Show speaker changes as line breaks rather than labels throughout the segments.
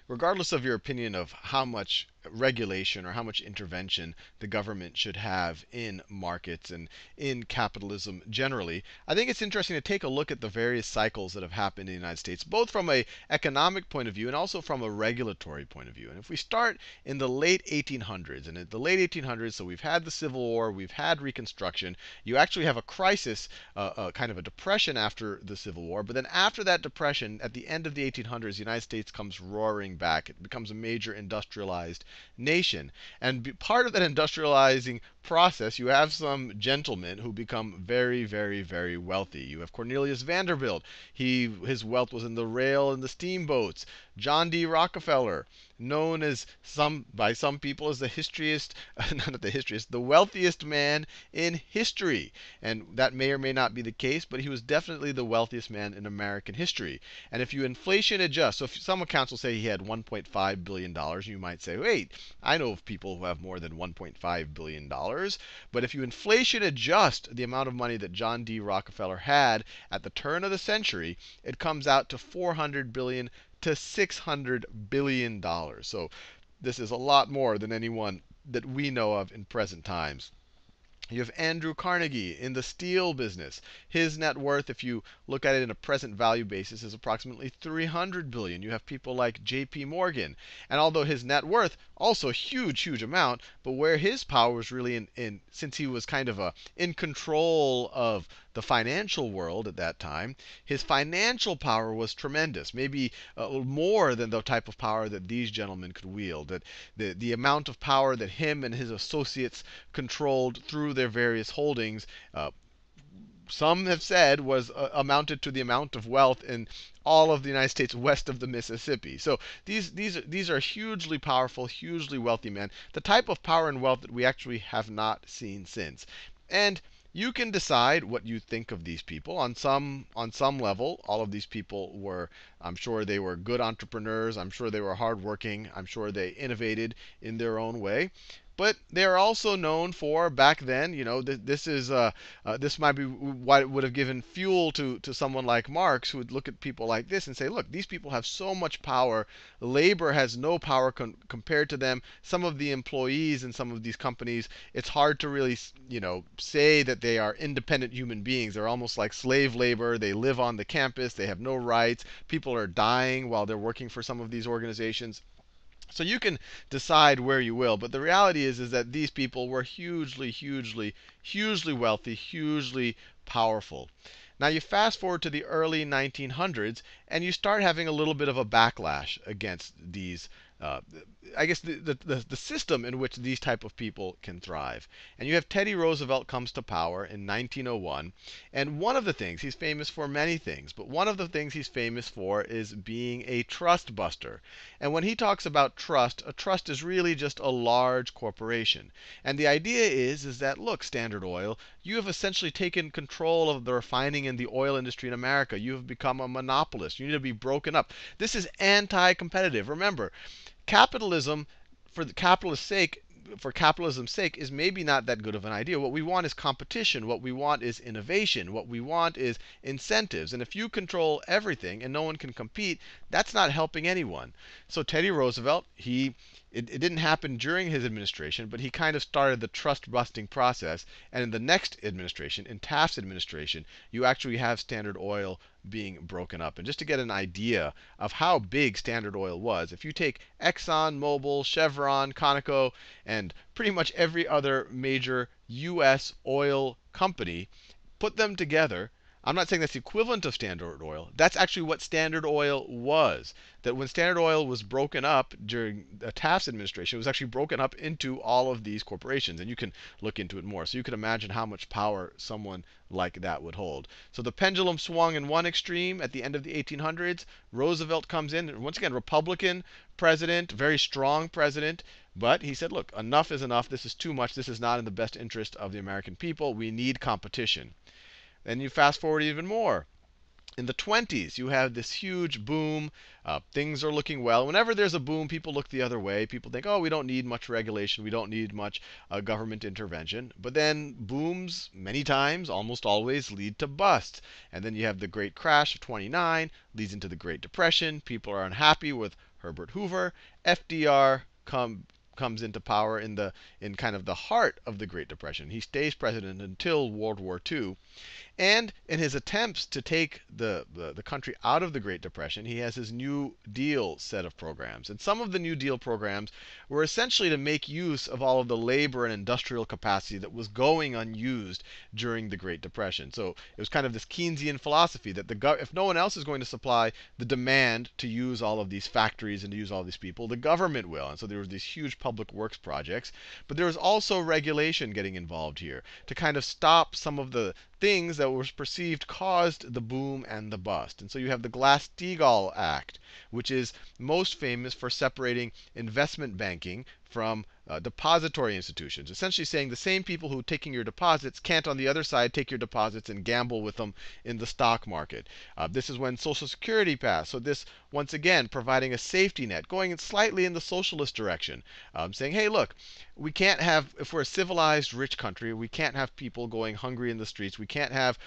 regardless of your opinion of how much regulation or how much intervention the government should have in markets and in capitalism generally, I think it's interesting to take a look at the various cycles that have happened in the United States, both from an economic point of view and also from a regulatory point of view. And if we start in the late 1800s, and in the late 1800s, so we've had the Civil War, we've had Reconstruction, you actually have a crisis, kind of a depression after the Civil War. But then after that depression, at the end of the 1800s, the United States comes roaring back. It becomes a major industrialized nation. And part of that industrializing process, you have some gentlemen who become very, very, very wealthy. You have Cornelius Vanderbilt. His wealth was in the rail and the steamboats. John D. Rockefeller, known as by some people as the historyist, not the historyist, the wealthiest man in history. And that may or may not be the case, but he was definitely the wealthiest man in American history. And if you inflation adjust, so if some accounts will say he had $1.5 billion, you might say, wait, I know of people who have more than $1.5 billion. But if you inflation adjust the amount of money that John D. Rockefeller had at the turn of the century, it comes out to $400 billion to $600 billion. So this is a lot more than anyone that we know of in present times. You have Andrew Carnegie in the steel business. His net worth, if you look at it in a present value basis, is approximately $300 billion. You have people like J.P. Morgan. And although his net worth, also a huge, huge amount, but where his power was really since he was kind of in control of the financial world at that time, his financial power was tremendous, maybe more than the type of power that these gentlemen could wield. That the amount of power that him and his associates controlled through their various holdings, some have said was amounted to the amount of wealth in all of the United States west of the Mississippi. So these are hugely powerful, hugely wealthy men, the type of power and wealth that we actually have not seen since. And you can decide what you think of these people. On some level, all of these people were, I'm sure they were good entrepreneurs. I'm sure they were hardworking. I'm sure they innovated in their own way. But they are also known for, back then, this might be what would have given fuel to someone like Marx, who would look at people like this and say, look, these people have so much power. Labor has no power compared to them. Some of the employees in some of these companies, it's hard to really, say that they are independent human beings. They're almost like slave labor. They live on the campus. They have no rights. People are dying while they're working for some of these organizations. So you can decide where you will, but the reality is that these people were hugely, hugely, hugely wealthy, hugely powerful. Now you fast forward to the early 1900s, and you start having a little bit of a backlash against these, I guess, the system in which these type of people can thrive. And you have Teddy Roosevelt comes to power in 1901, and one of the things, he's famous for many things, but one of the things he's famous for is being a trust buster. And when he talks about trust, a trust is really just a large corporation. And the idea is that, look, Standard Oil, you have essentially taken control of the refining and the oil industry in America. You have become a monopolist. You need to be broken up. This is anti-competitive. Remember, capitalism, for the capitalist's sake, for capitalism's sake, is maybe not that good of an idea. What we want is competition. What we want is innovation. What we want is incentives. And if you control everything and no one can compete, that's not helping anyone. So Teddy Roosevelt, it didn't happen during his administration, but he kind of started the trust-busting process. And in the next administration, in Taft's administration, you actually have Standard Oil being broken up. And just to get an idea of how big Standard Oil was, if you take Exxon, Mobil, Chevron, Conoco, and pretty much every other major U.S. oil company, put them together, I'm not saying that's the equivalent of Standard Oil. That's actually what Standard Oil was. That when Standard Oil was broken up during Taft's administration, it was actually broken up into all of these corporations. And you can look into it more. So you can imagine how much power someone like that would hold. So the pendulum swung in one extreme at the end of the 1800s. Roosevelt comes in, and once again, Republican president, very strong president. But he said, look, enough is enough. This is too much. This is not in the best interest of the American people. We need competition. Then you fast forward even more. In the 20s, you have this huge boom. Things are looking well. Whenever there's a boom, people look the other way. People think, oh, we don't need much regulation. We don't need much government intervention. But then booms, many times, almost always, lead to busts. And then you have the Great Crash of '29, leads into the Great Depression. People are unhappy with Herbert Hoover. FDR comes into power in kind of the heart of the Great Depression. He stays president until World War II. And in his attempts to take the country out of the Great Depression, he has his New Deal set of programs. And some of the New Deal programs were essentially to make use of all of the labor and industrial capacity that was going unused during the Great Depression. So it was kind of this Keynesian philosophy that if no one else is going to supply the demand to use all of these factories and to use all these people, the government will. And so there was these huge public works projects. But there was also regulation getting involved here to kind of stop some of the things that was perceived caused the boom and the bust. And so you have the Glass-Steagall Act, which is most famous for separating investment banking from depository institutions, essentially saying the same people who are taking your deposits can't on the other side take your deposits and gamble with them in the stock market. This is when Social Security passed. So this, once again, providing a safety net, going slightly in the socialist direction, saying, hey, look, we can't have, if we're a civilized, rich country, we can't have people going hungry in the streets. We can't have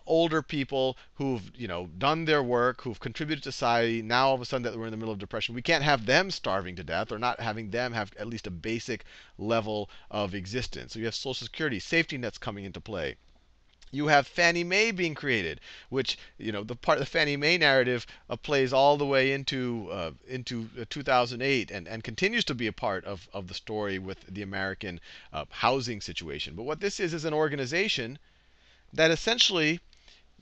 older people who've done their work, who've contributed to society. Now all of a sudden that we're in the middle of depression, we can't have them starving to death or not having them have at least a basic level of existence. So you have Social Security, safety nets coming into play. You have Fannie Mae being created, which the Fannie Mae narrative plays all the way into 2008 and continues to be a part of the story with the American housing situation. But what this is an organization that essentially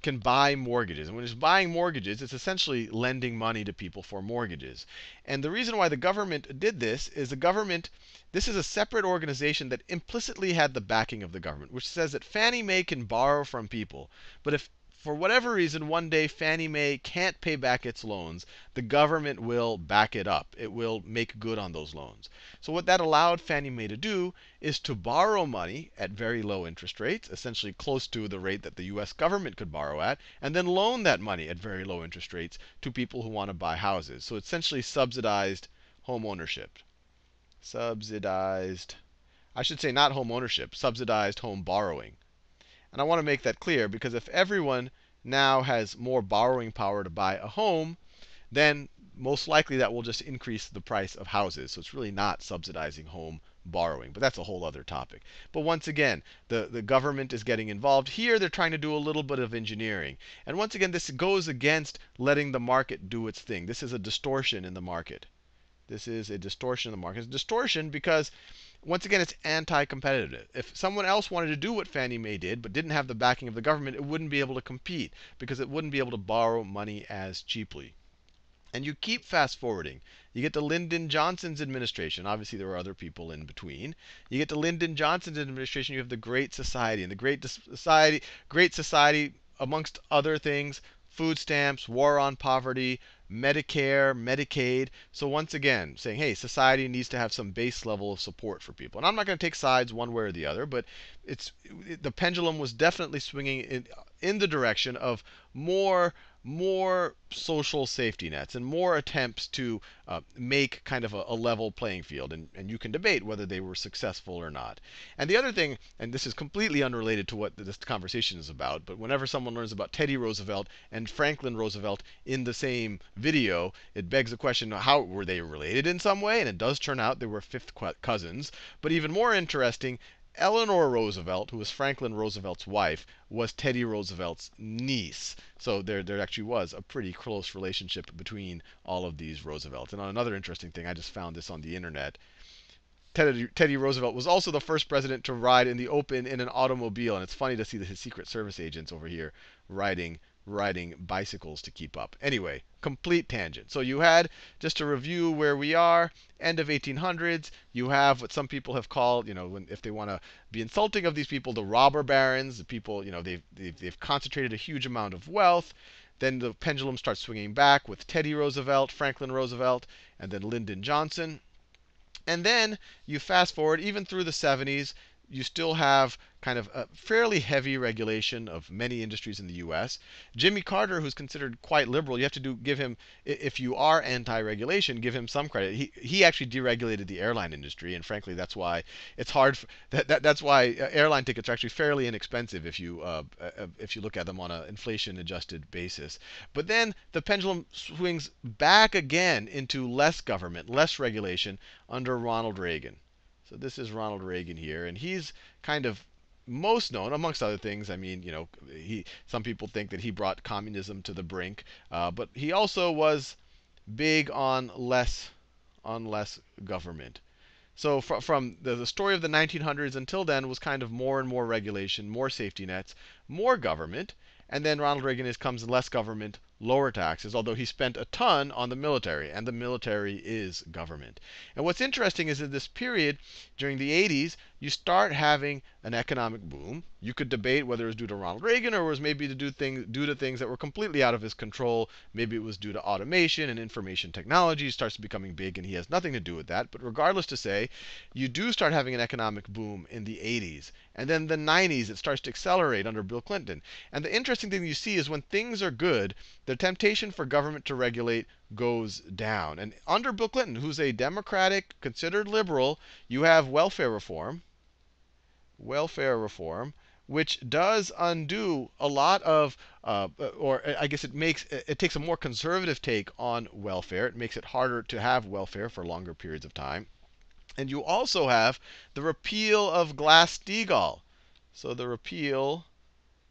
can buy mortgages. And when it's buying mortgages, it's essentially lending money to people for mortgages. And the reason why the government did this is this is a separate organization that implicitly had the backing of the government, which says that Fannie Mae can borrow from people. But if for whatever reason one day Fannie Mae can't pay back its loans, the government will back it up. It will make good on those loans. So what that allowed Fannie Mae to do is to borrow money at very low interest rates, essentially close to the rate that the US government could borrow at, and then loan that money at very low interest rates to people who want to buy houses. So essentially subsidized home ownership. Subsidized, I should say not home ownership, subsidized home borrowing. And I want to make that clear because if everyone now has more borrowing power to buy a home, then most likely that will just increase the price of houses. So it's really not subsidizing home borrowing. But that's a whole other topic. But once again, the government is getting involved. Here they're trying to do a little bit of engineering. And once again, this goes against letting the market do its thing. This is a distortion in the market. This is a distortion in the market. It's a distortion because, once again, it's anti-competitive. If someone else wanted to do what Fannie Mae did but didn't have the backing of the government, it wouldn't be able to compete because it wouldn't be able to borrow money as cheaply. And you keep fast forwarding. You get to Lyndon Johnson's administration. Obviously, there were other people in between. You get to Lyndon Johnson's administration. You have the Great Society. And the Great Society, amongst other things, food stamps, war on poverty, Medicare, Medicaid. So once again, saying, hey, society needs to have some base level of support for people. And I'm not going to take sides one way or the other, but the pendulum was definitely swinging in the direction of more social safety nets and more attempts to make kind of a level playing field. And you can debate whether they were successful or not. And the other thing, and this is completely unrelated to what this conversation is about, but whenever someone learns about Teddy Roosevelt and Franklin Roosevelt in the same video, it begs the question, how were they related in some way? And it does turn out they were fifth cousins. But even more interesting, Eleanor Roosevelt, who was Franklin Roosevelt's wife, was Teddy Roosevelt's niece. So there actually was a pretty close relationship between all of these Roosevelts. And on another interesting thing, I just found this on the internet. Teddy Roosevelt was also the first president to ride in the open in an automobile. And it's funny to see his Secret Service agents over here riding bicycles to keep up. Anyway, complete tangent. So you had, just to review where we are, end of 1800s, you have what some people have called, if they want to be insulting of these people, the robber barons. The people, they've concentrated a huge amount of wealth. Then the pendulum starts swinging back with Teddy Roosevelt, Franklin Roosevelt, and then Lyndon Johnson. And then you fast forward even through the 70s, you still have kind of a fairly heavy regulation of many industries in the U.S. Jimmy Carter, who's considered quite liberal, you have to give him, if you are anti-regulation, give him some credit. He actually deregulated the airline industry, and frankly, that's why it's hard. That's why airline tickets are actually fairly inexpensive if you look at them on an inflation-adjusted basis. But then the pendulum swings back again into less government, less regulation under Ronald Reagan. So this is Ronald Reagan here, and he's kind of most known, amongst other things. I mean, some people think that he brought communism to the brink, but he also was big on less government. So from the story of the 1900s until then was kind of more and more regulation, more safety nets, more government. And then Ronald Reagan comes less government, lower taxes, although he spent a ton on the military, and the military is government. And what's interesting is in this period, during the 80s, you start having an economic boom. You could debate whether it was due to Ronald Reagan or it was maybe due to things that were completely out of his control. Maybe it was due to automation and information technology. He starts becoming big and he has nothing to do with that. But regardless to say, you do start having an economic boom in the 80s. And then the 90s, it starts to accelerate under Bill Clinton. And the interesting thing you see is when things are good, the temptation for government to regulate goes down. And under Bill Clinton, who's a Democratic, considered liberal, you have welfare reform, which does undo a lot of, or I guess it takes a more conservative take on welfare. It makes it harder to have welfare for longer periods of time. And you also have the repeal of Glass-Steagall. So the repeal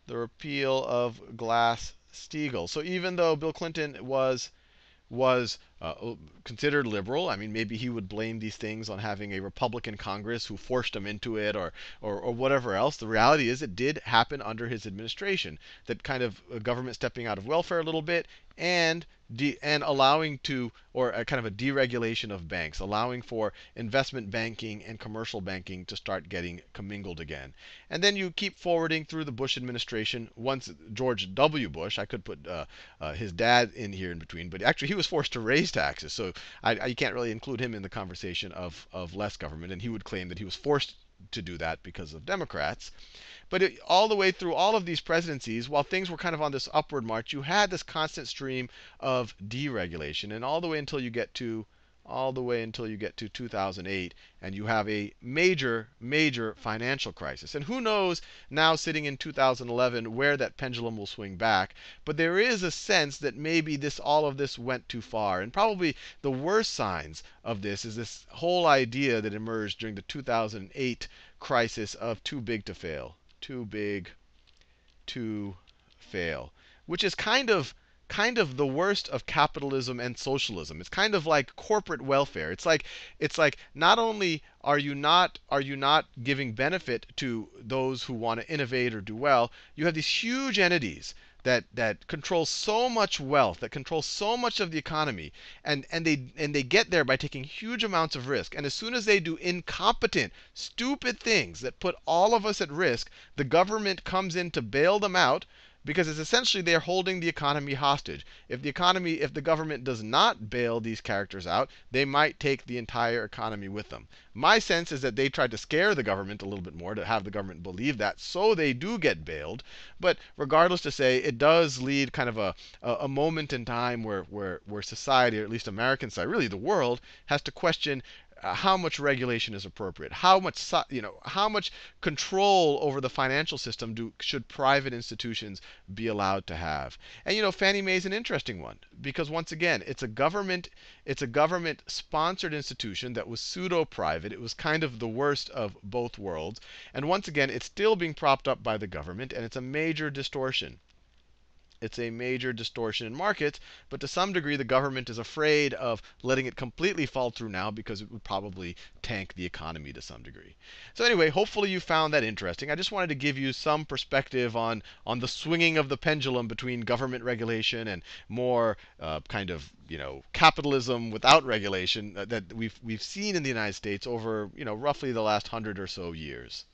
of Glass-Steagall. So even though Bill Clinton was considered liberal. I mean, maybe he would blame these things on having a Republican Congress who forced him into it, or whatever else. The reality is it did happen under his administration. That kind of government stepping out of welfare a little bit and allowing to, or a kind of a deregulation of banks, allowing for investment banking and commercial banking to start getting commingled again. And then you keep forwarding through the Bush administration. Once George W. Bush, I could put his dad in here in between, but actually he was forced to raise taxes, so you can't really include him in the conversation of less government, and he would claim that he was forced to do that because of Democrats. But all the way through all of these presidencies, while things were kind of on this upward march, you had this constant stream of deregulation, and all the way until you get to 2008, and you have a major, major financial crisis. And who knows now, sitting in 2011, where that pendulum will swing back. But there is a sense that maybe all of this went too far. And probably the worst signs of this is this whole idea that emerged during the 2008 crisis of too big to fail. Too big to fail, which is kind of the worst of capitalism and socialism. It's kind of like corporate welfare. It's like not only are you not giving benefit to those who want to innovate or do well, you have these huge entities that control so much wealth, that control so much of the economy, and they get there by taking huge amounts of risk. And as soon as they do incompetent, stupid things that put all of us at risk, the government comes in to bail them out, because it's essentially they're holding the economy hostage. If the government does not bail these characters out, they might take the entire economy with them. My sense is that they tried to scare the government a little bit more, to have the government believe that, so they do get bailed. But regardless to say, it does lead kind of a moment in time where society, or at least American society, really the world, has to question how much regulation is appropriate, how much control over the financial system should private institutions be allowed to have. And Fannie Mae is an interesting one, because once again, it's a government sponsored institution that was pseudo private. It was kind of the worst of both worlds. And once again, it's still being propped up by the government, and it's a major distortion. It's a major distortion in markets, but to some degree, the government is afraid of letting it completely fall through now, because it would probably tank the economy to some degree. So anyway, hopefully you found that interesting. I just wanted to give you some perspective on the swinging of the pendulum between government regulation and more kind of capitalism without regulation that we've seen in the United States over roughly the last 100 or so years.